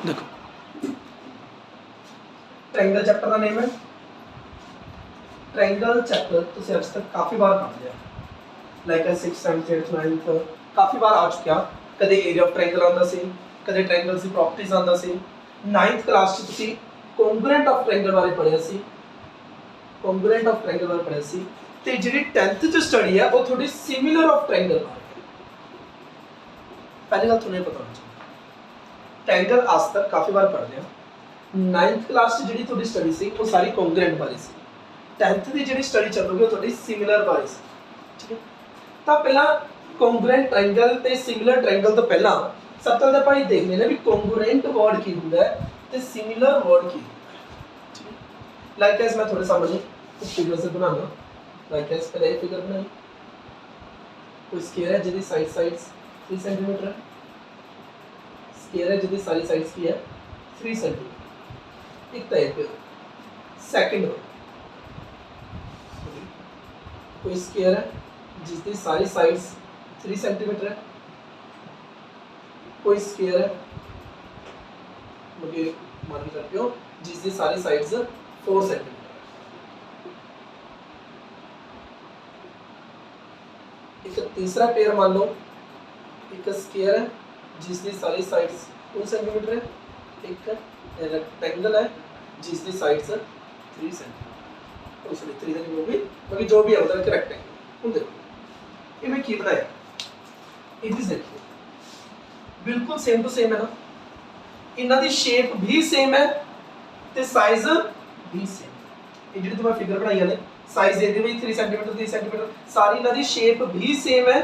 देखो triangle chapter का name है ट्रायंगल चैप्टर तुम अब तक काफ़ी बार पढ़ लिया like 6th 7th 8th 9th काफ़ी बार आ चुकिया कदे एरिया ऑफ ट्रायंगल आंदा सी कदे ट्रायंगल दी प्रॉपर्टीज आंदा सी 9th क्लास च तुसी कॉन्ग्रुएंट ऑफ ट्रायंगल बारे पढ़िया सी कॉन्ग्रुएंट ऑफ ट्रायंगल बारे पढ़िया सी ते जिहड़ी 10th च स्टडी है वो थोड़ी सिमिलर ऑफ ट्रायंगल बारे पहली गल तुम्हें पता होनी चाहिए ट्रायंगल आज तक काफ़ी बार पढ़ लिया 9th क्लास च जिहड़ी थोड़ी स्टडी सी वो सारी कॉन्ग्रुएंट बारे सी 10th की जिहड़ी स्टडी चलोगी वो थोड़ी सिमिलर बारे सी ठीक है तो पहला कॉन्ग्रुएंट ट्रायंगल ते सिमिलर ट्रायंगल तो पहला सब तो भाई देख लेना भी कॉन्ग्रुएंट वर्ड की होंदा है ते सिमिलर वर्ड की ठीक है लाइक एज मैं थोड़े सामने कुछ फिगर से बनाना लाइक एज पहले फिगर बनाई कोई स्क्वायर है जिसकी साइड्स 3 सेंटीमीटर है स्क्वायर है जिसकी सारी साइड्स की है 3 सेंटीमीटर एक टाइप है सेकंड कोई स्क्वायर है जिसकी सारी साइड्स 3 सेंटीमीटर है कोई स्क्वायर है मुझे मान के चलते हो जिसकी सारी साइड्स 4 सेंटीमीटर एक तीसरा पेयर मान लो एक स्क्वायर है जिसकी सारी साइड्स 2 सेंटीमीटर है एक रेक्टेंगल है जिसकी साइड्स 3 सेंटीमीटर उसने 3 सेंटीमीटर भी बाकी जो भी है उधर के रेक्टेंगल उन देखो ये मैं की बनाया ये भी देखो बिल्कुल सेम टू सेम है ना इन्हां दी शेप भी सेम है ते साइज भी सेम ये ਜਿਹੜੀ तुम्हें फिगर बनाई है साइज ਇਹਦੀ ਵੀ 3 सेंटीमीटर 3 सेंटीमीटर सारी इन्हां दी शेप भी सेम है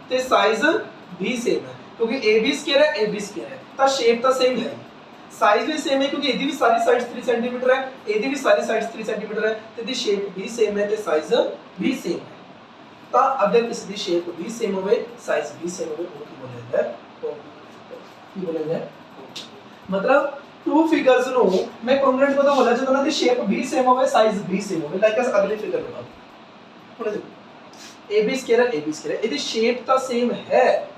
ते साइज भी सेम है क्योंकि ए भी स्क्वायर है ए भी स्क्वायर है तो शेप तो सेम है साइज भी सेम है क्योंकि ਇਹਦੀ भी सारी साइड्स 3 सेंटीमीटर है ਇਹਦੀ भी सारी साइड्स 3 सेंटीमीटर है ਤੇ ਇਹਦੀ शेप भी सेम है ਤੇ साइज भी सेम है तो अगर इसकी शेप भी सेम होवे साइज भी सेम होवे वो की बोलेंगे की बोलेंगे मतलब टू फिगर्स नो मैं कॉन्ग्रुएंट को तो बोला जब उनकी शेप भी सेम होवे साइज भी सेम होवे लाइक अस अगले फिगर में हुन देखो ए बी स्क्वायर है ए बी स्क्वायर है ਇਹਦੀ शेप तो सेम है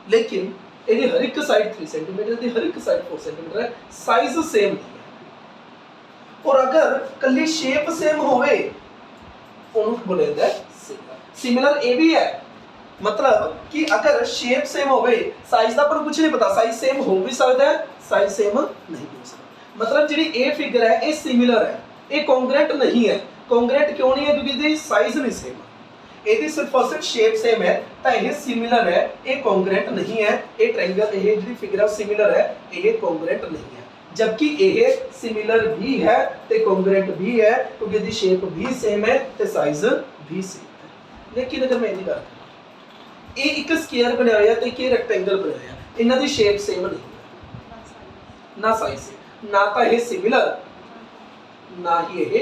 लेकिन ਇਹਦੀ हर एक साइड 3 सेंटीमीटर दी हर एक साइड 4 सेंटीमीटर है साइज सेम नहीं है और अगर कल्ली शेप सेम होवे उनको बोलेंगे सिमिलर ए भी है मतलब कि अगर शेप सेम होवे साइज का पर कुछ नहीं पता साइज सेम हो भी सकता है साइज सेम नहीं हो सकता मतलब ਜਿਹੜੀ ए फिगर है ये सिमिलर है ये कॉन्ग्रुएंट नहीं है कॉन्ग्रुएंट क्यों नहीं है क्योंकि इसकी साइज नहीं सेम ਇਹਦੀ सिर्फ और सिर्फ शेप सेम है तो ये सिमिलर है ये कॉन्ग्रुएंट नहीं है ये ट्रायंगल ये ਜਿਹੜੀ फिगर सिमिलर है ये कॉन्ग्रुएंट नहीं है जबकि ये सिमिलर भी है ते कॉन्ग्रुएंट भी है क्योंकि इसकी शेप भी सेम है ते साइज भी सेम है लेकिन अगर मैं इन्हें बात करूं ये एक स्क्वायर बनाया हुआ है ते एक रेक्टेंगल बनाया हुआ है इन्हां दी शेप सेम नहीं है ना साइज सेम ना तो ये सिमिलर ना ही ये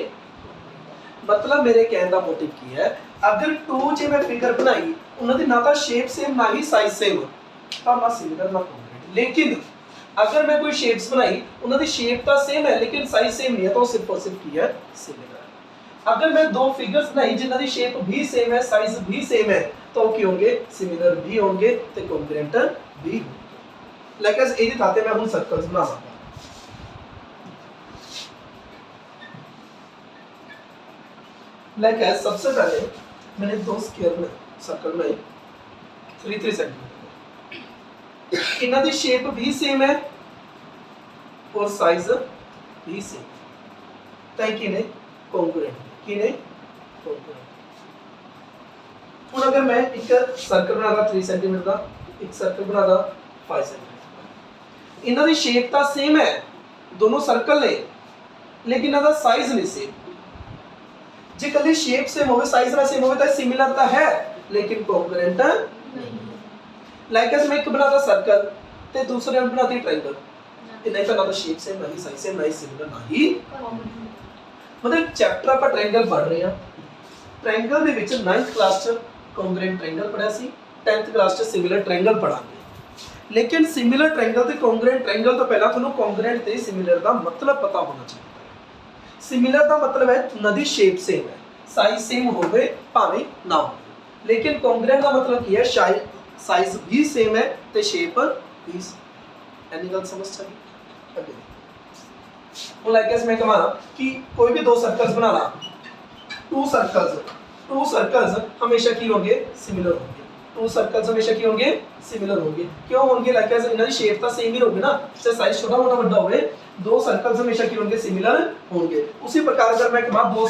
मतलब मेरे कहने का मोटिव की है अगर टू जे मैं फिगर बनाई उन्हां दी ना तो शेप सेम ना ही साइज सेम तो ना सिमिलर ना कॉन्ग्रुएंट लेकिन अगर मैं कोई शेप्स बनाई उन्होंने शेप तो सेम है लेकिन साइज सेम नहीं है तो सिर्फ और सिर्फ की है सिमिलर है अगर मैं दो फिगर्स बनाई जिन्होंने शेप भी सेम है साइज भी सेम है तो क्या होंगे सिमिलर भी होंगे ते कॉन्ग्रुएंट भी होंगे लाइक एज एदी थाते मैं हुन सर्कल्स बनावांगा लाइक एज सबसे पहले मैंने दो स्क्वायर बनाए सर्कल बनाए 3 सेंटीमीटर इन्हां दी शेप भी सेम है और साइज भी सेम ताकि किने कॉन्ग्रुएंट किने कॉन्ग्रुएंट हुन अगर मैं एक सर्कल बनादा 3 सेंटीमीटर का एक सर्कल बनादा 5 सेंटीमीटर इन्हां दी शेप तो सेम है दोनों सर्कल ने लेकिन इन्हां दा साइज नहीं सेम जे कल्ली शेप सेम होवे साइज ना सेम होवे तो सिमिलर तो है लेकिन कॉन्ग्रुएंट नहीं लाइक एज मैं एक बनाता सर्कल ते दूसरे में बनाती ट्रायंगल इन्हें का ना तो शेप सेम ना ही साइज सेम ना ही सिमिलर ना ही मतलब चैप्टर आप ट्रायंगल पढ़ रहे हैं ट्रायंगल ਦੇ ਵਿੱਚ 9th क्लास ਚ कॉन्ग्रुएंट ट्रायंगल पढ़ा सी 10th क्लास ਚ सिमिलर ट्रायंगल पढ़ांगे लेकिन सिमिलर ट्रायंगल ਤੇ कॉन्ग्रुएंट ट्रायंगल ਤੋਂ ਪਹਿਲਾਂ ਤੁਹਾਨੂੰ कॉन्ग्रुएंट ਤੇ सिमिलर ਦਾ मतलब पता होना चाहिए सिमिलर का मतलब है नदी शेप सेम है साइज सेम होवे भाਵੇਂ ना हो लेकिन कॉन्ग्रुएंट का मतलब ਕੀ है साइज भी सेम है ते शेप 20 ਐਨੀ ਗੱਲ ਸਮਝ ਚੱਲੀ ਅੱਗੇ ਹੁਣ ਲਾਈਕ ਐਸ ਮੈਂ ਕਹਾਂ कि कोई भी दो सर्कल्स बना ला टू सर्कल्स हमेशा की होंगे सिमिलर होंगे टू सर्कल्स हमेशा की होंगे सिमिलर होंगे क्यों होंगे लाइक एस इनकी शेप तो सेम ही होगी ना चाहे साइज छोटा मोटा बड़ा होवे दो सर्कल्स हमेशा की होंगे सिमिलर होंगे उसी प्रकार अगर मैं कहा दो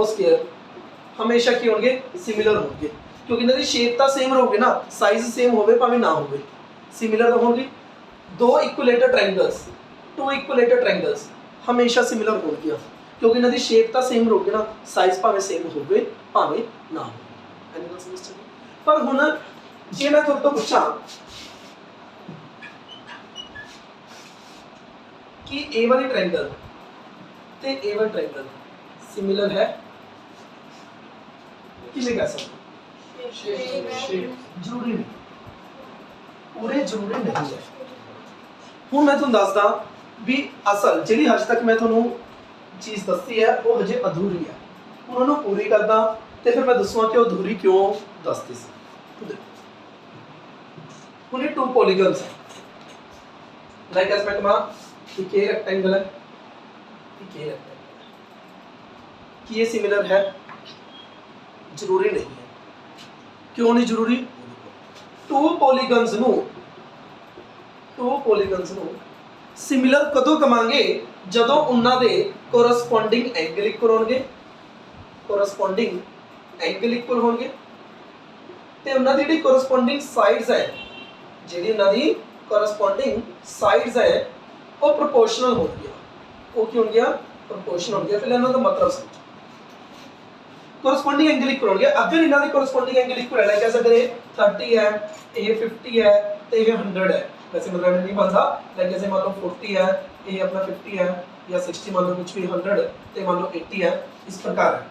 स्क्वायर हमेशा की होंगे सिमिलर होंगे क्योंकि इनकी शेप तो सेम होगी ना साइज सेम होवे भाਵੇਂ ना होवे सिमिलर होंगे दो इक्विलेटर ट्रायंगल्स हमेशा सिमिलर होंगे क्योंकि इनकी शेप तो सेम होगी ना साइज भाਵੇਂ सेम होवे भाਵੇਂ ना होवे एनी गल समझ चली पर हुण जे मैं तुहाडे तो पूछां कि ए वाली ट्रायंगल ते ए वाली ट्रायंगल सिमिलर है किसे कह सकते जरूरी नहीं पूरे जरूरी नहीं है ਹੁਣ मैं ਤੁਹਾਨੂੰ ਦੱਸਦਾ ਵੀ ਅਸਲ ਜਿਹੜੀ ਹਜੇ ਤੱਕ ਮੈਂ ਤੁਹਾਨੂੰ ਚੀਜ਼ ਦੱਸੀ ਹੈ ਉਹ ਹਜੇ ਅਧੂਰੀ ਹੈ ਹੁਣ ਉਹਨੂੰ ਪੂਰੀ ਕਰਦਾ ਤੇ ਫਿਰ ਮੈਂ ਦੱਸੂਗਾ ਕਿ ਉਹ ਅਧੂਰੀ ਕਿਉਂ ਦੱਸਦੀ ਸੀ ਹੁਣ ਇਹ ਟੂ ਪੋਲੀਗਨਸ ਹੈ ਲਾਈਕ ਐਸ ਮੈਂ ਕਹਾਂ कि ये रेक्टेंगल है कि ये रेक्टेंगल है कि ये सिमिलर है जरूरी नहीं है क्यों नहीं जरूरी टू पॉलीगन्स ਨੂੰ सिमिलर कदों कमांगे ਜਦੋਂ ਉਹਨਾਂ ਦੇ ਕੋਰਸਪੋਂਡਿੰਗ ਐਂਗਲ ਇਕੁਅਲ ਹੋਣਗੇ ਤੇ ਉਹਨਾਂ ਦੀ ਜਿਹੜੀ ਕੋਰਸਪੋਂਡਿੰਗ ਸਾਈਡਸ ਹੈ ਉਹ ਪ੍ਰੋਪੋਰਸ਼ਨਲ ਹੋਣਗੀਆਂ ਉਹ ਕੀ ਹੋਣਗੀਆਂ ਪ੍ਰੋਪੋਰਸ਼ਨਲ ਹੋਣਗੀਆਂ ਫਿਰ ਇਹਨਾਂ ਦਾ ਮਤਲਬ ਸਮਝੋ कोरस्पोंडिंग एंगल इक्वल होंगे अगर इनका कोरस्पोंडिंग एंगल इक्वल है कैसे अगर 30 है ये 50 है तो ये 100 है वैसे मतलब नहीं बनता लाइक जैसे मान लो 40 है ये अपना 50 है या 60 मान लो कुछ भी 100 तो मान लो 80 है इस प्रकार है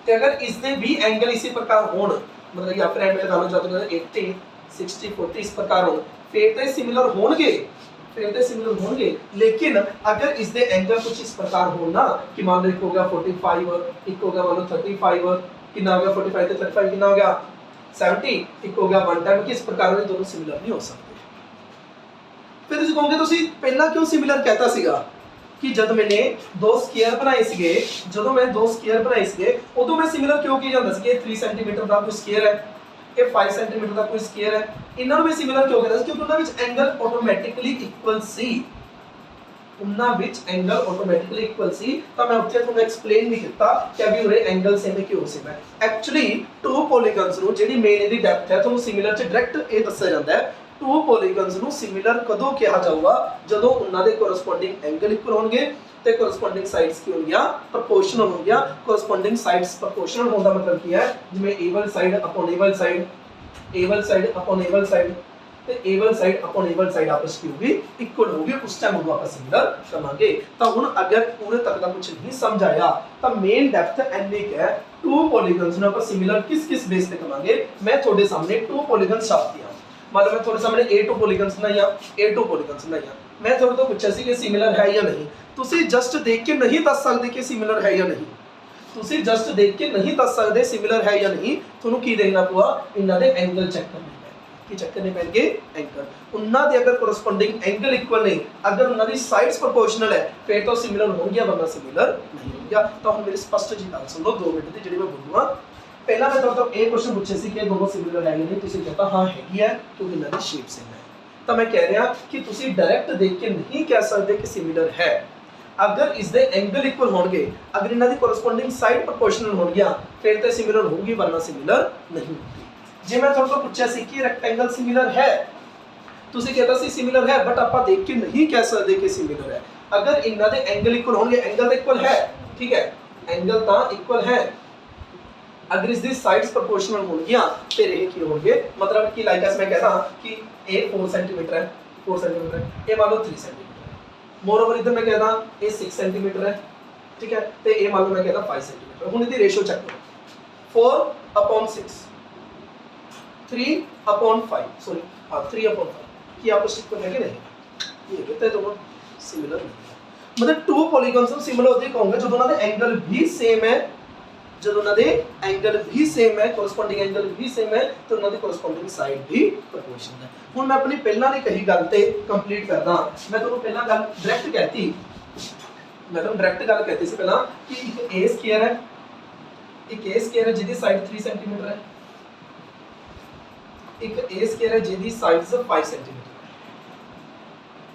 तो अगर इसने भी एंगल इसी प्रकार होण मतलब या फिर एंगल लगा लो जाते 80 60 40 इस प्रकार हो फिर तो सिमिलर होंगे लेकिन अगर इसके एंगल कुछ इस प्रकार हो ना कि मान लो एक हो गया 45 एक हो गया मान लो 35 कितना हो गया 45 से 35 कितना हो गया 70 एक हो गया 110 कि इस प्रकार में दोनों सिमिलर नहीं हो सकते फिर ਤੁਸੀਂ ਕਹੋਗੇ ਤੁਸੀਂ ਪਹਿਲਾਂ ਕਿਉਂ ਸਿਮਿਲਰ कहता ਸੀਗਾ कि जब मैंने दो स्क्वायर बनाए ਸੀਗੇ ਜਦੋਂ ਮੈਂ ਦੋ ਸਕੁਅਰ ਬਣਾਏ ਸੀਗੇ ਉਦੋਂ ਮੈਂ ਸਿਮਿਲਰ ਕਿਉਂ ਕੀ ਜਾਂਦਾ ਸੀ ਕਿ 3 ਸੈਂਟੀਮੀਟਰ ਦਾ ਕੋਈ ਸਕੁਅਰ ਹੈ ਇਹ 5 ਸੈਂਟੀਮੀਟਰ ਦਾ ਕੋਈ ਸਕੁਅਰ ਹੈ ਇਹਨਾਂ ਨੂੰ ਮੈਂ ਸਿਮਿਲਰ ਕਿਉਂ ਕਹਿੰਦਾ ਸੀ ਕਿਉਂਕਿ ਉਹਨਾਂ ਵਿੱਚ ਐਂਗਲ ਆਟੋਮੈਟਿਕਲੀ ਇਕੁਅਲ ਸੀ ਤਾਂ ਮੈਂ ਉੱਥੇ ਤੁਹਾਨੂੰ ਐਕਸਪਲੇਨ ਵੀ ਕੀਤਾ ਕਿ ਅਭੀ ਉਰੇ ਐਂਗਲ ਸੇਮ ਕਿਉਂ ਸੀ ਮੈਂ ਐਕਚੁਅਲੀ ਟੂ ਪੋਲੀਗਨਸ ਨੂੰ ਜਿਹੜੀ ਮੇਨ ਇਹਦੀ ਡੈਪਥ ਹੈ ਤੁਹਾਨੂੰ ਸਿਮਿਲਰ ਚ ਡਾਇਰੈਕਟ ਇਹ ਦੱਸਿਆ ਜਾਂਦਾ ਹੈ ਟੂ ਪੋਲੀਗਨਸ ਨੂੰ ਸਿਮਿਲਰ ਕਦੋਂ ਕਿਹਾ ਜਾਊਗਾ ਜਦੋਂ ਉਹਨਾਂ ਦੇ ਕੋਰਸਪੋਂਡਿੰਗ ਐਂਗਲ ਇਕੁਅਲ ਹੋਣਗੇ ਤੇ ਕੋਰਸਪੋਂਡਿੰਗ ਸਾਈਡਸ ਕੀ ਹੋਣਗੀਆਂ ਪ੍ਰੋਪੋਰਸ਼ਨਲ ਹੋਣਗੀਆਂ ਕੋਰਸਪੋਂਡਿੰਗ ਸਾਈਡਸ ਪ੍ਰੋਪੋਰਸ਼ਨਲ ਹੋਣ ਦਾ ਮਤਲਬ ਕੀ ਹੈ ਜਿਵੇਂ A ਵਾਲੀ ਸਾਈਡ ਅਪਨ A ਵਾਲੀ ਸਾਈਡ A ਵਾਲੀ ਸਾਈਡ ਅਪਨ A ਵਾਲੀ ਸਾਈਡ ਤੇ A ਵਾਲੀ ਸਾਈਡ ਅਪਨ A ਵਾਲੀ ਸਾਈਡ ਆਪਸ ਕੀ ਹੋਗੀ ਇਕੁਅਲ ਹੋਗੀ ਉਸ ਟਾਈਮ ਉਹ ਆਪਾਂ ਸਿਮਿਲਰ ਕਰਾਂਗੇ ਤਾਂ ਹੁਣ ਅਗਰ ਪੂਰੇ ਤੱਕ ਦਾ ਕੁਝ ਨਹੀਂ ਸਮਝ ਆਇਆ ਤਾਂ ਮੇਨ ਡੈਪਥ ਐਨੀ ਹੈ ਟੂ ਪੋਲੀਗਨਸ ਨੂੰ ਆਪਾਂ ਸਿਮਿਲਰ ਕਿਸ ਬੇਸ ਤੇ ਕਰਾਂਗੇ ਮੈਂ ਤੁਹਾਡੇ ਸਾਹਮਣੇ ਟੂ ਪੋਲੀਗਨਸ ਛਾਪਦੀ ਹਾਂ मतलब मैं थोड़े सामने A2 पॉलीगन्स बनाया A2 पॉलीगन्स बनाया मैं थोड़े तो पूछा सी कि सिमिलर है या नहीं तुसी जस्ट देख के नहीं दस सकते कि सिमिलर है या नहीं तुसी जस्ट देख के नहीं दस सकते सिमिलर है या नहीं ਤੁਹਾਨੂੰ ਕੀ ਦੇਖਣਾ ਪਊਗਾ ਇਹਨਾਂ ਦੇ ਐਂਗਲ ਚੈੱਕ ਕਰਨੇ ਪੈਣਗੇ ਕੀ ਚੈੱਕ ਕਰਨੇ ਪੈਣਗੇ ਐਂਗਲ ਉਹਨਾਂ ਦੇ ਅਗਰ ਕੋਰਸਪੋਂਡਿੰਗ ਐਂਗਲ ਇਕੁਅਲ ਨਹੀਂ ਅਗਰ ਉਹਨਾਂ ਦੀ ਸਾਈਡਸ ਪ੍ਰੋਪੋਰਸ਼ਨਲ ਹੈ ਫਿਰ ਤਾਂ ਸਿਮਿਲਰ ਹੋਣਗੇ ਵਰਨਾ ਸਿਮਿਲਰ ਨਹੀਂ ਹੋਣਗੇ ਤਾਂ ਹੁਣ ਮੇਰੀ ਸਪਸ਼ਟ ਜੀ ਗੱਲ ਸੁਣ ਲਓ 2 ਮਿੰਟ ਦੀ ਜਿਹੜੀ ਮੈਂ ਬੋਲੂਗਾ पहला मैं तो एक क्वेश्चन पूछे सी कि दोनों सिमिलर है नहीं तुसी कहता हां हैगी है क्योंकि इनकी शेप सेम है तो मैं कह रहा कि तुसी डायरेक्ट देख के नहीं कह सकते कि सिमिलर है अगर इसके एंगल इक्वल होंगे अगर इनकी कोरस्पोंडिंग साइड प्रोपोर्शनल होंगे फिर तो सिमिलर होगी वरना सिमिलर नहीं होगी जे मैं थोड़ा पूछा सी कि रेक्टेंगल सिमिलर है तुसी कहता सी सिमिलर है बट आप देख के नहीं कह सकते कि सिमिलर है अगर इनके एंगल इक्वल होंगे एंगल तो इक्वल है ठीक है एंगल तो इक्वल है अगर इसकी साइड्स प्रोपोर्शनल होंगे फिर ये की होंगे मतलब कि लाइक मैं कहता कि A 4 सेंटीमीटर है 4 सेंटीमीटर ये मान लो 3 सेंटीमीटर है मोर ओवर इधर मैं कहता ये 6 सेंटीमीटर है ठीक है तो ये मान लो मैं कहता 5 सेंटीमीटर हुण इसकी रेशो चेक करो 4/6 3/5 सॉरी हां 3/5 कि आपस में इक्वल है कि नहीं ये कहते हैं दोनों सिमिलर नहीं है मतलब टू पॉलीगन्स सिमिलर होते कहूंगा जो दोनों के एंगल भी सेम है जब उन्होंने एंगल भी सेम है, कोरस्पोंडिंग एंगल भी सेम है, तो उन्होंने कोरस्पोंडिंग साइड भी प्रोपोर्शनल है। हुण मैं अपनी पहला ने कही गल ते कंप्लीट करदा। मैं तुहानूं पहला गल डायरेक्ट कहती, मैं तुहानूं डायरेक्ट गल कहती सी पहला कि एक ए स्क्वायर है, एक ए स्क्वायर है जिहदी साइड 3 सेंटीमीटर है, एक ए स्क्वायर है जिहदी साइड 5 सेंटीमीटर।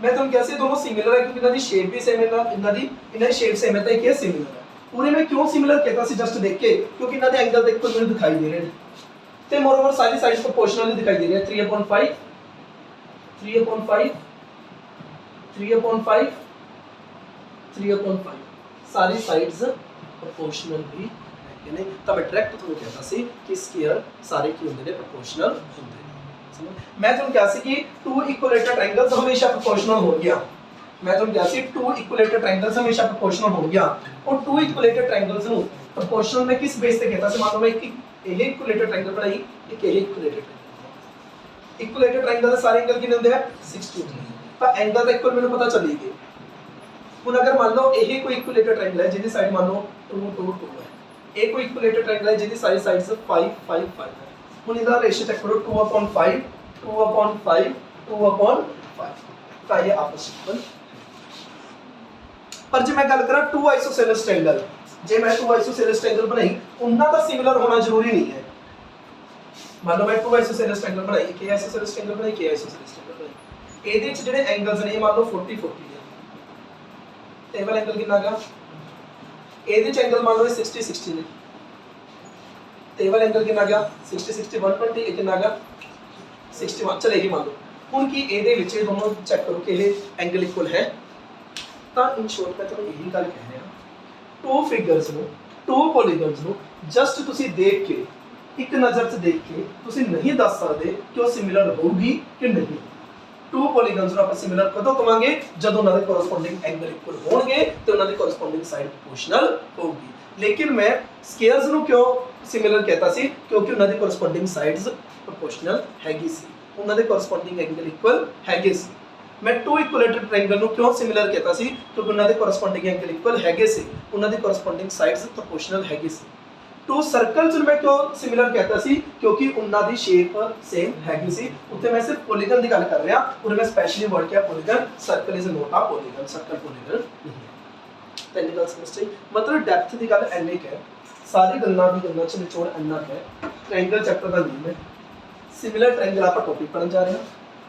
मैं तुहानूं कहा सी दोनों सिमिलर है क्योंकि इन्हां दी शेप भी सेम है, इन्हां दी शेप सेम है, तो एक सिमिलर है। पूरे में क्यों सिमिलर कहता सी जस्ट देख के, क्योंकि इन्हां दे एंगल देखो मैनूं दिखाई दे रहे हैं ते मोरओवर सारी साइड्स प्रोपोर्शनल ही दिखाई दे रही है। 3/5 3/5 3/5 3/5 सारी साइड्स प्रोपोर्शनल भी है ने। तो मैं डायरेक्ट तुहानूं कहता सी कि स्क्वायर सारे की होंदे ने प्रोपोर्शनल होंदे ने। समझ मैं तुहानूं कहा सी कि टू इक्विलेटरल ट्रायंगल्स हमेशा प्रोपोर्शनल हो गया। मैं तुहानूं कहा सी टू इक्विलेटरल ट्रायंगल्स हमेशा प्रोपोर्शनल हो गया। और टू इक्विलेटरल ट्रायंगल्स ਨੂੰ प्रोपोर्शनल में किस बेस ਤੇ कहता सी, मान लो मैं एक इक्विलेटरल ट्रायंगल बनाई, एक इक्विलेटरल ट्रायंगल, इक्विलेटरल ट्रायंगल ਦੇ ਸਾਰੇ एंगल कितने ਹੁੰਦੇ ਆ 60 डिग्री। ਤਾਂ एंगल ਦਾ ਇਕੁਅਲ ਮੈਨੂੰ ਪਤਾ ਚੱਲੀ ਗਈ। ਹੁਣ ਅਗਰ ਮੰਨ ਲਓ ਇਹ ਕੋਈ ਇक्विलेटरल ट्रायंगल है ਜਿਹਦੀ ਸਾਈਡ ਮੰਨ ਲਓ 2 2 2 ਹੈ, ਇਹ ਕੋਈ इक्विलेटरल ट्रायंगल है ਜਿਹਦੀ ਸਾਰੀ ਸਾਈਡਸ 5 5 5 ਹੈ। ਹੁਣ ਇਹਦਾ ਰੇਸ਼ੋ ਚੈੱਕ ਕਰੋ 2/5 2/5 2/5, ਤਾਂ ਇਹ ਆਪਸ ਵਿੱਚ। पर जो मैं गल करा टू आइसोसेलेस ट्रायंगल, जे मैं टू आइसोसेलेस ट्रायंगल बनाई उनका तो सिमिलर होना जरूरी नहीं है। मान लो मैं टू आइसोसेलेस ट्रायंगल बनाई, एक आइसोसेलेस ट्रायंगल बनाई, एक आइसोसेलेस ट्रायंगल बनाई, ਇਹਦੇ ਵਿੱਚ ਜਿਹੜੇ ਐਂਗਲਸ ਨੇ ਮੰਨ ਲਓ 40 40 ਹੈ, ਇਹ ਵਾਲਾ ਐਂਗਲ ਕਿੰਨਾ ਹੈਗਾ, ਇਹਦੇ ਵਿੱਚ ਐਂਗਲ ਮੰਨ ਲਓ 60 60 ਨੇ, ਤੇ ਇਹ ਵਾਲਾ ਐਂਗਲ ਕਿੰਨਾ ਹੈਗਾ 60 60 120, ਇਹ ਕਿੰਨਾ ਹੈਗਾ 61। ਚਲ ਇਹੀ ਮੰਨ ਲਓ। ਹੁਣ ਕੀ ਇਹਦੇ ਵਿੱਚ ਇਹ ਦੋਨੋਂ ਚੈੱਕ ਕਰੋ ਕਿ ਇਹ ਐਂਗਲ ਇਕੁਅਲ ਹੈ। ਤਾਂ ਇਨ ਸ਼ੋਰਟ ਮੈਂ ਤੁਹਾਨੂੰ ਇਹੀ ਗੱਲ ਕਹਿ ਰਿਹਾ, ਟੂ ਫਿਗਰਸ ਨੂੰ, ਟੂ ਪੋਲੀਗਨਸ ਨੂੰ ਜਸਟ ਤੁਸੀਂ ਦੇਖ ਕੇ, ਇੱਕ ਨਜ਼ਰ 'ਚ ਦੇਖ ਕੇ ਤੁਸੀਂ ਨਹੀਂ ਦੱਸ ਸਕਦੇ ਕਿ ਉਹ ਸਿਮਿਲਰ ਹੋਊਗੀ ਕਿ ਨਹੀਂ। ਟੂ ਪੋਲੀਗਨਸ ਨੂੰ ਆਪਾਂ ਸਿਮਿਲਰ ਕਦੋਂ ਕਵਾਂਗੇ, ਜਦੋਂ ਉਹਨਾਂ ਦੇ ਕੋਰਸਪੋਂਡਿੰਗ ਐਂਗਲ ਇਕੁਅਲ ਹੋਣਗੇ ਤੇ ਉਹਨਾਂ ਦੀ ਕੋਰਸਪੋਂਡਿੰਗ ਸਾਈਡ ਪ੍ਰੋਪੋਰਸ਼ਨਲ ਹੋਊਗੀ। ਲੇਕਿਨ ਮੈਂ ਸਕੇਅਰਸ ਨੂੰ ਕਿਉਂ ਸਿਮਿਲਰ कहता ਸੀ, ਕਿਉਂਕਿ ਉਹਨਾਂ ਦੀ ਕੋਰਸਪੋਂਡਿੰਗ ਸਾਈਡਸ ਪ੍ਰੋਪੋਰਸ਼ਨਲ ਹੈਗੀ ਸੀ, ਉਹਨਾਂ ਦੇ ਕੋਰਸਪੋਂਡਿੰਗ ਐਂਗਲ ਇਕੁਅਲ ਹੈਗੇ ਸੀ। मैं टू इक्विलेटरल ट्रायंगल ਨੂੰ ਕਿਉਂ ਸਿਮਿਲਰ कहता ਸੀ, ਕਿਉਂਕਿ ਉਹਨਾਂ ਦੇ ਕੋਰਸਪੋਂਡਿੰਗ ਐਂਗਲ ਇਕੁਅਲ ਹੈਗੇ ਸੀ, ਉਹਨਾਂ ਦੀ ਕੋਰਸਪੋਂਡਿੰਗ ਸਾਈਡਸ ਪ੍ਰੋਪੋਰਸ਼ਨਲ ਹੈਗੀ ਸੀ। टू सर्कल्स ਨੂੰ ਮੈਂ ਕਿਉਂ ਸਿਮਿਲਰ कहता ਸੀ, ਕਿਉਂਕਿ ਉਹਨਾਂ ਦੀ ਸ਼ੇਪ ਸੇਮ ਹੈਗੀ ਸੀ। ਉੱਥੇ ਮੈਂ ਸਿਰਫ ਪੋਲੀਗਨ ਦੀ ਗੱਲ ਕਰ ਰਿਹਾ, ਔਰ ਮੈਂ ਸਪੈਸ਼ਲੀ ਵਰਡ ਕਿਹਾ polygon, circle is not a polygon, circle polygon ਨਹੀਂ ਹੈ। ਤਾਂ ਇਹ ਗੱਲ ਸਮਝ ਚਾਹੀ, ਮਤਲਬ ਡੈਪਥ ਦੀ ਗੱਲ ਐਨੇ ਹੈ, ਸਾਰੀ ਗੱਲਾਂ ਦੀ ਗੱਲਾਂ ਚ ਨਿਚੋੜ ਇੰਨਾ ਹੈ। ट्रायंगल चैप्टर ਦਾ ਨੇਮ ਹੈ सिमिलर ट्रायंगल। ਆਪਾਂ ਟੌਪਿਕ ਪੜਨ ਜਾ ਰਹੇ ਹਾਂ।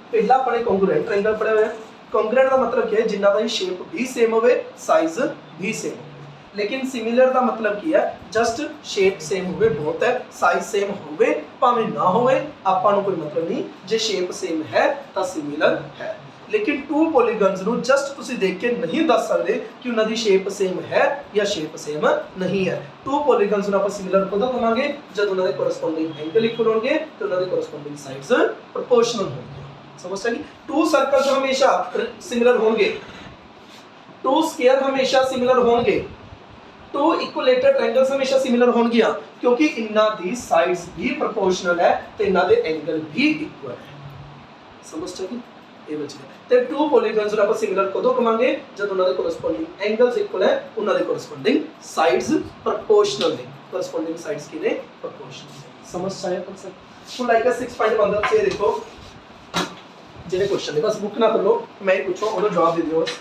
पहला अपने कॉन्ग्रुएंट ट्रायंगल पढ़े हुए हैं। कॉन्ग्रुएंट का मतलब क्या है, जिन्ना दा शेप भी सेम होवे, साइज भी सेम हो। लेकिन सिमिलर का मतलब क्या है, जस्ट शेप सेम होवे बहुत है, साइज सेम होवे भावें ना होवे आपां नूं कोई मतलब नहीं। जे शेप सेम है तो सिमिलर है। लेकिन टू पॉलीगन्स नूं जस्ट तुसीं देख के नहीं दस सकते कि उन्हां दी शेप सेम है या शेप सेम नहीं है। टू पॉलीगन्स नूं आपां सिमिलर कदों कहांगे, जद उन्हां दे कोरस्पोंडिंग एंगल इक्वल होणगे ते उन्हां दे कोरस्पोंडिंग साइड्स प्रोपोर्शनल होणगे। समझ लगी। टू सर्कल्स हमेशा सिमिलर होंगे, टू स्क्वायर हमेशा सिमिलर होंगे, टू इक्विलेटरल ट्रायंगल्स हमेशा सिमिलर होंगे, क्योंकि इन्हां दी साइड्स भी प्रोपोर्शनल है ते इन्हां दे एंगल भी इक्वल है। समझ लगी। ये बच गया। ते टू पॉलीगन्स ਨੂੰ ਆਪਾਂ सिमिलर ਕਦੋਂ ਕਹਾਂਗੇ, ਜਦ ਉਹਨਾਂ ਦੇ ਕੋਰਸਪੋਂਡਿੰਗ ਐਂਗਲਸ ਇਕੁਅਲ ਹੈ, ਉਹਨਾਂ ਦੇ ਕੋਰਸਪੋਂਡਿੰਗ ਸਾਈਡਸ ਪ੍ਰੋਪੋਰਸ਼ਨਲ ਨੇ। ਕੋਰਸਪੋਂਡਿੰਗ ਸਾਈਡਸ ਕੀ ਨੇ, ਪ੍ਰੋਪੋਰਸ਼ਨਲ। ਸਮਝ ਆਇਆ ਕਨਸੈਪਟ। ਹੁਣ ਲਾਈਕ 6.1 से देखो ਜਿਹੜੇ क्वेश्चन ने, बस बुक ना कर लो, मैं ही पूछो और जवाब दे दियो बस।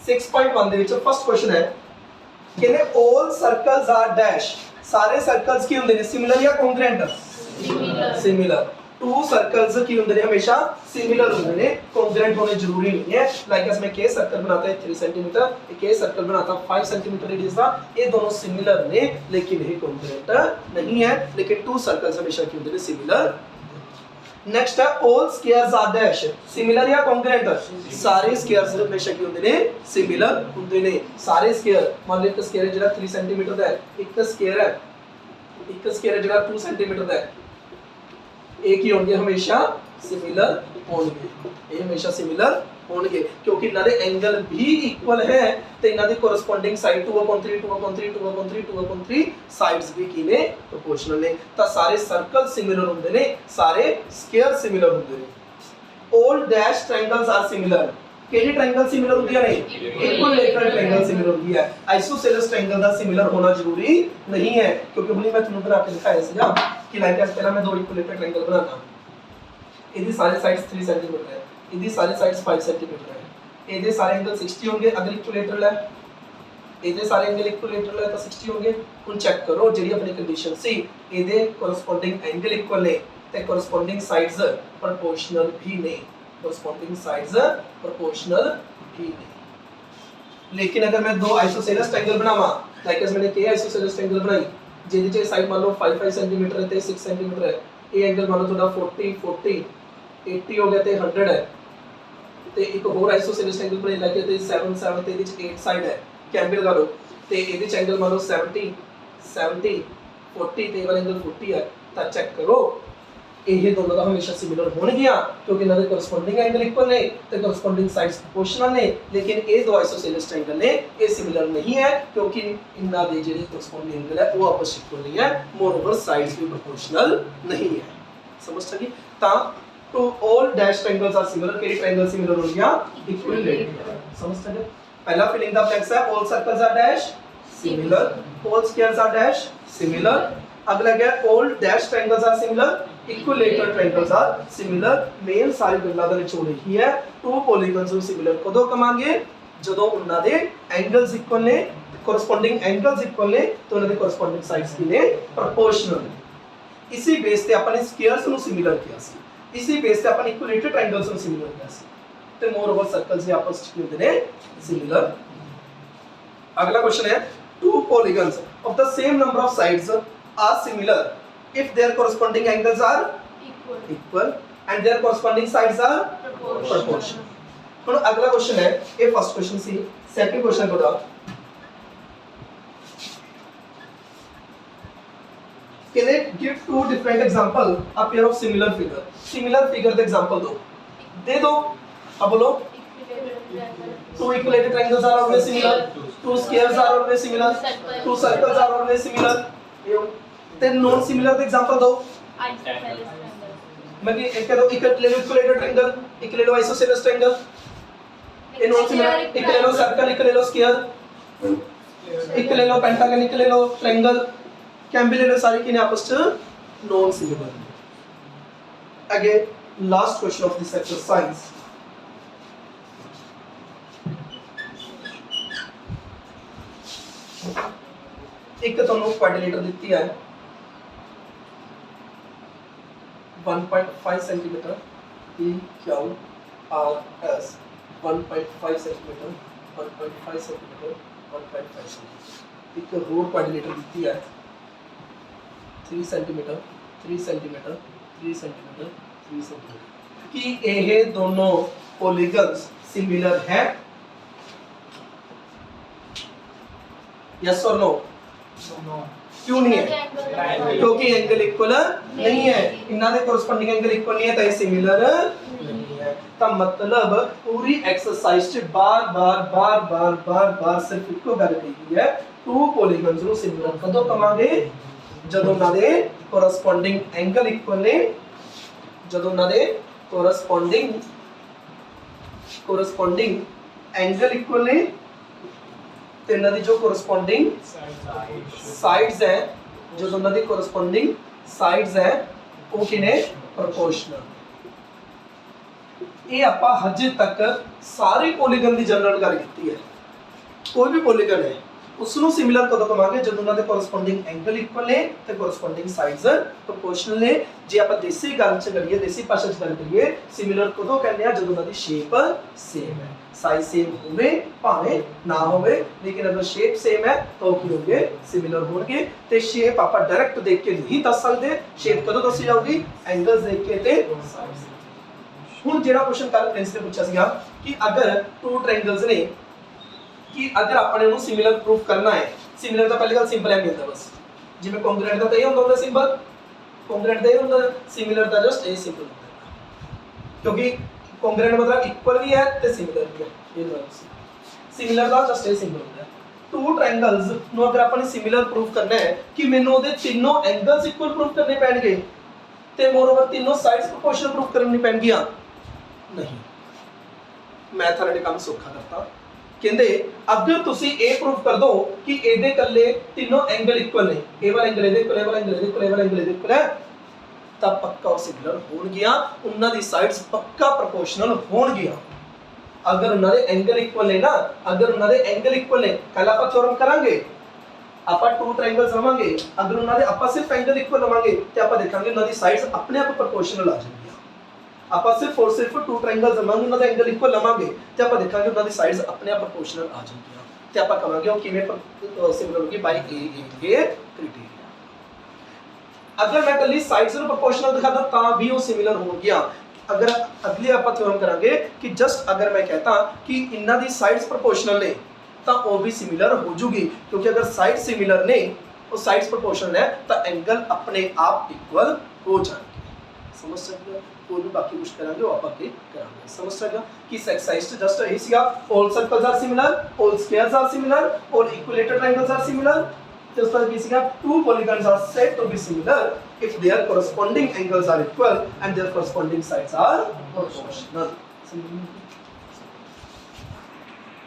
6.1 ਦੇ ਵਿੱਚ फर्स्ट क्वेश्चन है, ਕਹਿੰਦੇ all circles are dash, ਸਾਰੇ ਸਰਕਲਸ ਕੀ ਹੁੰਦੇ ਨੇ, ਸਿਮਿਲਰ ਜਾਂ ਕੌਂਗਰੂਐਂਟ, ਸਿਮਿਲਰ। टू सर्कल्स की होंगे हमेशा सिमिलर होंगे, कॉन्ग्रुएंट होने जरूरी नहीं है। लाइक इसमें के सर्कल बनाता है 3 सेंटीमीटर, एक के सर्कल बनाता है 5 सेंटीमीटर रेडियस का, ये दोनों सिमिलर ने लेकिन ये कॉन्ग्रुएंट नहीं है। लेकिन टू सर्कल्स हमेशा की होंगे सिमिलर। नेक्स्ट है all squares are dash, similar या कॉन्ग्रुएंट, सारे स्क्वायर्स हमेशा की होंगे सिमिलर होंगे ने। सारे स्क्वायर मान लो एक स्क्वायर है जो 3 सेंटीमीटर का है, एक स्क्वायर है जो 2 सेंटीमीटर का है, एक ही होंगे हमेशा सिमिलर होंगे, ये हमेशा सिमिलर होंगे क्योंकि इन्हां दे एंगल भी इक्वल है ते इन्हां दी कोरस्पोंडिंग साइड 2/3 2/3 2/3 2/3 साइड्स भी किने प्रोपोर्शनल ने। तां सारे सर्कल सिमिलर होंदे ने, सारे स्क्वायर सिमिलर होंदे ने। All dash triangles are similar, ਕਿਹੜੀ ਟ੍ਰਾਇੰਗਲ ਸਿਮਿਲਰ ਹੁੰਦੀਆਂ ਨੇ ਇਕੁਇਲੇਟਰਲ ਟ੍ਰਾਇੰਗਲ ਸਿਮਿਲਰ ਹੁੰਦੀ ਹੈ ਆਈਸੋਸੇਲਸ ਟ੍ਰਾਇੰਗਲ ਦਾ ਸਿਮਿਲਰ ਹੋਣਾ ਜ਼ਰੂਰੀ ਨਹੀਂ ਹੈ ਕਿਉਂਕਿ ਹੁਣੇ ਮੈਂ ਤੁਹਾਨੂੰ ਬਣਾ ਕੇ ਦਿਖਾਇਆ ਸੀਗਾ ਕਿ ਲਾਈਕ ਇਸ ਪਹਿਲਾਂ ਮੈਂ ਦੋ ਇਕੁਇਲੇਟਰਲ ਟ੍ਰਾਇੰਗਲ ਬਣਾਤਾ ਇਹਦੀ ਸਾਰੇ ਸਾਈਡਸ 3 ਸੈਂਟੀਮੀਟਰ ਹੈ ਇਹਦੀ ਸਾਰੇ ਸਾਈਡਸ 5 ਸੈਂਟੀਮੀਟਰ ਹੈ ਇਹਦੇ ਸਾਰੇ ਐਂਗਲ 60 ਹੋਣਗੇ ਅਗਰ ਇਕੁਇਲੇਟਰਲ ਹੈ ਇਹਦੇ ਸਾਰੇ ਐਂਗਲ ਇਕੁਇਲੇਟਰਲ ਹੈ ਤਾਂ 60 ਹੋਣਗੇ ਹੁਣ ਚੈੱਕ ਕਰੋ ਜਿਹੜੀ ਆਪਣੀ ਕੰਡੀਸ਼ਨ ਸੀ ਇਹਦੇ ਕੋਰਸਪੋਂਡਿੰਗ ਐਂਗਲ ਇਕੁਅਲ ਨੇ ਤੇ ਕੋਰਸਪੋਂਡਿੰਗ ਸਾਈਡਸ ਪ੍ਰੋਪੋਰਸ਼ਨਲ ਵੀ ਨੇ ਕੋਰਸਪੋਂਡਿੰਗ ਸਾਈਡਸ ਪ੍ਰੋਪੋਰਸ਼ਨਲ भी नहीं लेकिन अगर मैं दो आइसोसेलेस ट्रायंगल बनावा लाइक as मैंने के आइसोसेलेस ट्रायंगल बनाई ਜਿਹਦੇ ਚ ਸਾਈਡ ਮੰਨ ਲਓ 5 ਸੈਂਟੀਮੀਟਰ ਹੈ ਤੇ 6 ਸੈਂਟੀਮੀਟਰ ਹੈ ਇਹ ਐਂਗਲ ਮੰਨ ਲਓ ਤੁਹਾਡਾ 40 80 ਹੋ ਗਿਆ ਤੇ 100 ਹੈ ਤੇ ਇੱਕ ਹੋਰ ਆਈਸੋਸੇਲਸ ਟ੍ਰਾਇੰਗਲ ਬਣੇ ਲੱਗੇ ਤੇ 7 ਤੇ ਇਹਦੇ ਚ 8 ਸਾਈਡ ਹੈ ਕੈਂਬਲ ਲਗਾ ਲਓ ਤੇ ਇਹਦੇ ਚ ਐਂਗਲ ਮੰਨ ਲਓ 70 40 ਤੇ ਵਾਲਾ ਐਂਗਲ 40 ਹੈ ਤਾਂ ਚੈੱਕ ਕਰੋ ਇਹ ਦੋਨੋਂ ਦਾ ਹਮੇਸ਼ਾ ਸਿਮਿਲਰ ਹੋਣਗੀਆਂ ਕਿਉਂਕਿ ਇਹਨਾਂ ਦੇ ਕੋਰਸਪੋਂਡਿੰਗ ਐਂਗਲ ਇਕੁਅਲ ਨੇ ਤੇ ਕੋਰਸਪੋਂਡਿੰਗ ਸਾਈਡਸ ਪ੍ਰੋਪੋਰਸ਼ਨਲ ਨੇ ਲੇਕਿਨ ਇਹ ਦੋ ਆਈਸੋਸੇਲਸ ਟ੍ਰਾਇੰਗਲ ਨੇ ਇਹ ਸਿਮਿਲਰ ਨਹੀਂ ਹੈ ਕਿਉਂਕਿ ਇਹਨਾਂ ਦੇ ਜਿਹੜੇ ਕੋਰਸਪੋਂਡਿੰਗ ਐਂਗਲ ਹੈ ਉਹ ਆਪਸ ਵਿੱਚ ਇਕੁਅਲ ਨਹੀਂ ਹੈ ਮੋਰਓਵਰ ਸਾਈਡਸ ਵੀ ਪ੍ਰੋਪੋਰਸ਼ਨਲ ਨਹੀਂ ਹੈ ਸਮਝ ਸਕੀ ਤਾਂ two all dash triangles are similar ਕਿਹੜੀ ਟ੍ਰਾਇੰਗਲ ਸਿਮਿਲਰ ਹੋਣਗੀਆਂ ਇਕੁਇਲੇਟਰਲ ਸਮਝ ਸਕੇ पहला फिल इन द ब्लैंक्स है all circles are dash similar all squares are dash similar अगला क्या है all dash triangles are similar equilateral triangles are similar main सारी ਗੱਲਾਂ ਦਾ ਨਿਚੋੜ ਇਹੀ ਹੈ two polygons ਨੂੰ similar ਕਦੋਂ ਕਵਾਂਗੇ ਜਦੋਂ ਉਹਨਾਂ ਦੇ ਐਂਗਲਸ ਇਕੁਅਲ ਨੇ ਕੋਰਸਪੋਂਡਿੰਗ ਐਂਗਲਸ ਇਕੁਅਲ ਨੇ ਤਾਂ ਉਹਨਾਂ ਦੇ ਕੋਰਸਪੋਂਡਿੰਗ ਸਾਈਡਸ ਕੀ ਨੇ ਪ੍ਰੋਪੋਰਸ਼ਨਲ ਨੇ ਇਸੇ ਬੇਸ ਤੇ ਆਪਾਂ ਨੇ ਸਕੁਅਰਸ ਨੂੰ ਸਿਮਿਲਰ ਕੀਤਾ ਸੀ ਇਸੇ ਬੇਸ ਤੇ ਆਪਾਂ ਨੇ ਇਕੁਇਲੇਟਰਲ ਟ੍ਰਾਇੰਗਲਸ ਨੂੰ ਸਿਮਿਲਰ ਕੀਤਾ ਸੀ ਤੇ ਮੋਰ ਓਵਰ ਸਰਕਲਸ ਦੇ ਆਪਸ ਵਿੱਚ ਕੀ ਹੁੰਦੇ ਨੇ similar अगला क्वेश्चन है two polygons of the same number of sides are similar if their corresponding angles are equal and their corresponding sides are proportional ਹੁਣ ਅਗਲਾ क्वेश्चन है ये फर्स्ट क्वेश्चन सी सेकंड क्वेश्चन को can it give two different example a pair of similar figure the example दे दो अब बोलो two equilateral triangles are always similar two squares are always similar two circles are always similar then non similar the example दो मैं कि एक कह दो एक ले लो equilateral triangle एक ले लो isosceles triangle ये non similar एक ले लो circle एक ले लो square एक ले लो pentagon एक ले लो triangle कैंबल ले लो सारे की आपस में non similar again last question of this exercise एक ਤੁਹਾਨੂੰ क्वाड्रिलेटर ਦਿੱਤੀ ਹੈ 1.5 centimetre P Q R S 1.5 centimetre 1.5 centimetre 1.5 centimetre एक और क्वाड्रिलेटर ਦਿੱਤੀ है 3 सेंटीमीटर 3 सेंटीमीटर 3 सेंटीमीटर 3 सेंटीमीटर कि ਇਹ ਦੋਨੋਂ पॉलीगन्स सिमिलर है यस और नो क्यों नहीं है क्योंकि एंगल इक्वल नहीं है इन्हां दे कोरस्पोंडिंग एंगल इक्वल नहीं है तो सिमिलर नहीं है तो मतलब पूरी एक्सरसाइज च बार सिर्फ इको गल कही है टू पॉलीगन्स नु सिमिलर कदों कवांगे जदों उन्हां दे कोरस्पोंडिंग एंगल इक्वल ने जदों उन्हां दे कोरस्पोंडिंग एंगल इक्वल ने ਤੇ ਇਹਨਾਂ ਦੀ ਜੋ ਕੋਰਸਪੋਂਡਿੰਗ ਸਾਈਡਸ ਹੈ ਜੋ ਉਹਨਾਂ ਦੀ ਕੋਰਸਪੋਂਡਿੰਗ ਸਾਈਡਸ ਹੈ ਉਹ ਕਿਨੇ ਪ੍ਰੋਪੋਰਸ਼ਨਲ ਇਹ ਆਪਾਂ ਹਜੇ ਤੱਕ ਸਾਰੇ ਪੋਲੀਗਨ ਦੀ ਜਨਰਲ ਗੱਲ ਕੀਤੀ ਹੈ ਕੋਈ ਵੀ ਪੋਲੀਗਨ ਹੈ ਉਸ ਨੂੰ ਸਿਮਿਲਰ ਕਦੋਂ ਕਵਾਂਗੇ ਜਦੋਂ ਉਹਨਾਂ ਦੇ ਕੋਰਸਪੋਂਡਿੰਗ ਐਂਗਲ ਇਕੁਅਲ ਨੇ ਤੇ ਕੋਰਸਪੋਂਡਿੰਗ ਸਾਈਡਸ ਪ੍ਰੋਪੋਰਸ਼ਨਲ ਨੇ ਜੇ ਆਪਾਂ ਦੇਸੀ ਗੱਲ ਚ ਕਰੀਏ ਦੇਸੀ ਭਾਸ਼ਾ ਚ ਗੱਲ ਕਰੀਏ ਸਿਮਿਲਰ ਕਦੋਂ ਕਹਿੰਦੇ ਆ ਜਦੋਂ ਉਹਨਾਂ ਦੀ ਸ਼ੇਪ ਸੇਮ ਹੈ साइज सेम होवे भावे ना होवे लेकिन अगर शेप सेम है तो की होंगे सिमिलर होंगे ते शेप आप डायरेक्ट देख के नहीं दस सकते शेप कदों दसी जाऊगी एंगल्स देख के ते हुन जेड़ा क्वेश्चन कल प्रिंस ने पूछा सीगा कि अगर टू ट्रायंगल्स ने कि अगर आपने उन्हें सिमिलर प्रूफ करना है सिमिलर तो पहली गल सिंपल है मिलता बस जिवें कॉन्ग्रुएंट दा तो ये हुंदा सिंबल कॉन्ग्रुएंट दा ये हुंदा सिमिलर दा जस्ट ए सिंपल क्योंकि कॉन्ग्रुएंट मतलब इक्वल भी है ते सिमिलर भी है ये दोनों सिमिलर का जस्ट ए सिंबल होता है टू ट्रायंगल्स नु अगर अपन सिमिलर प्रूफ करना है कि मैंने ओदे तीनों एंगल्स इक्वल प्रूफ करने पैणगे ते मोर ओवर तीनों साइड्स प्रोपोर्शनल प्रूफ करनी पैणगियां नहीं ਮੈਥ ਵਾਲੇ ਨੇ ਕੰਮ ਸੌਖਾ ਕਰਤਾ। ਕਹਿੰਦੇ ਅਗਰ ਤੁਸੀਂ ਇਹ ਪ੍ਰੂਫ ਕਰ ਦੋ ਕਿ ਇਹਦੇ ਕੱਲੇ ਤਿੰਨੋਂ ਐਂਗਲ ਇਕੁਅਲ ਨੇ, ਇਹ ਵਾਲਾ ਐਂਗਲ ਇਹਦੇ ਇਕੁਅਲ, ਇਹ ਵਾਲਾ ਐਂਗਲ ਇਹਦੇ ਇਕੁਅਲ, ਇਹ ਵਾਲਾ ਐਂਗਲ ਇਹਦੇ ਇਕੁਅਲ ਹੈ, ਤਾਂ ਪੱਕਾ ਉਹ ਸਿਮਿਲਰ ਹੋਣਗੀਆਂ, ਉਹਨਾਂ ਦੀ ਸਾਈਡਸ ਪੱਕਾ ਪ੍ਰੋਪੋਰਸ਼ਨਲ ਹੋਣਗੀਆਂ। ਅਗਰ ਉਹਨਾਂ ਦੇ ਐਂਗਲ ਇਕੁਅਲ ਨੇ ਨਾ, ਅਗਰ ਉਹਨਾਂ ਦੇ ਐਂਗਲ ਇਕੁਅਲ ਨੇ, ਕੱਲ ਆਪਾਂ ਥਿਓਰਮ ਕਰਾਂਗੇ, ਆਪਾਂ ਟੂ ਟ੍ਰਾਇੰਗਲਸ ਲਵਾਂਗੇ, ਅਗਰ ਉਹਨਾਂ ਦੇ ਆਪਾਂ ਸਿਰਫ ਐਂਗਲ ਇਕੁਅਲ ਲਵਾਂਗੇ ਤੇ ਆਪਾਂ ਦੇਖਾਂਗੇ ਉਹਨਾਂ ਦੀ ਸਾਈਡਸ ਆਪਣੇ ਆਪ ਪ੍ਰੋਪੋਰਸ਼ਨਲ ਆ ਜਾਣਗੀਆਂ। ਆਪਾਂ ਸਿਰਫ ਔਰ ਸਿਰਫ ਟੂ ਟ੍ਰਾਇੰਗਲਸ ਲਵਾਂਗੇ, ਉਹਨਾਂ ਦਾ ਐਂਗਲ ਇਕੁਅਲ ਲਵਾਂਗੇ ਤੇ ਆਪਾਂ ਦੇਖਾਂਗੇ ਉਹਨਾਂ ਦੀ ਸਾਈਡਸ ਆਪਣੇ ਆਪ ਪ੍ਰੋਪੋਰਸ਼ਨਲ ਆ ਜਾਣਗੀਆਂ ਤੇ ਆਪਾਂ ਕਹਾਂਗੇ ਉਹ ਕਿਵੇਂ ਸਿਮਿਲਰ ਹੋਗੀ ਬਾਈ ਇਹ ਕ੍ਰਾਈਟੇਰੀਆ। ਅਗਰ ਮੈਂ ਕੱਲੀ ਸਾਈਡਸ ਨੂੰ ਪ੍ਰੋਪੋਰਸ਼ਨਲ ਦਿਖਾਦਾ ਤਾਂ ਵੀ ਉਹ ਸਿਮਿਲਰ ਹੋਣਗੀਆਂ। ਅਗਰ ਅਗਲੀ ਆਪਾਂ ਥਿਓਰਮ ਕਰਾਂਗੇ ਕਿ ਜਸਟ ਅਗਰ ਮੈਂ ਕਹਤਾ ਕਿ ਇਹਨਾਂ ਦੀ ਸਾਈਡਸ ਪ੍ਰੋਪੋਰਸ਼ਨਲ ਨੇ ਤਾਂ ਉਹ ਵੀ ਸਿਮਿਲਰ ਹੋ ਜੂਗੀ, ਕਿਉਂਕਿ ਅਗਰ ਸਾਈਡ ਸਿਮਿਲਰ ਨੇ, ਉਹ ਸਾਈਡਸ ਪ੍ਰੋਪੋਰਸ਼ਨਲ ਹੈ ਤਾਂ ਐਂਗਲ ਆਪਣੇ ਆਪ ਇਕੁਅਲ ਹੋ ਜਾਣਗੇ। ਸਮਝ ਸਕਦੇ ਹੋ? ਕੋਈ ਵੀ ਬਾਕੀ ਕੁਝ ਕਰਾਂਗੇ ਉਹ ਆਪਾਂ ਅੱਗੇ ਕਰਾਂਗੇ। ਸਮਝ ਸਕਦੇ ਹੋ ਕਿ ਇਸ ਐਕਸਰਸਾਈਜ਼ ਤੇ ਜਸਟ ਇਹੀ ਸੀਗਾ, all circles are similar, all squares are similar, all equilateral triangles are similar। ਤੇ ਉਸ ਤਰ੍ਹਾਂ ਕੀ ਸੀਗਾ, two polygons are said to be similar if their corresponding angles are equal and their corresponding sides are proportional।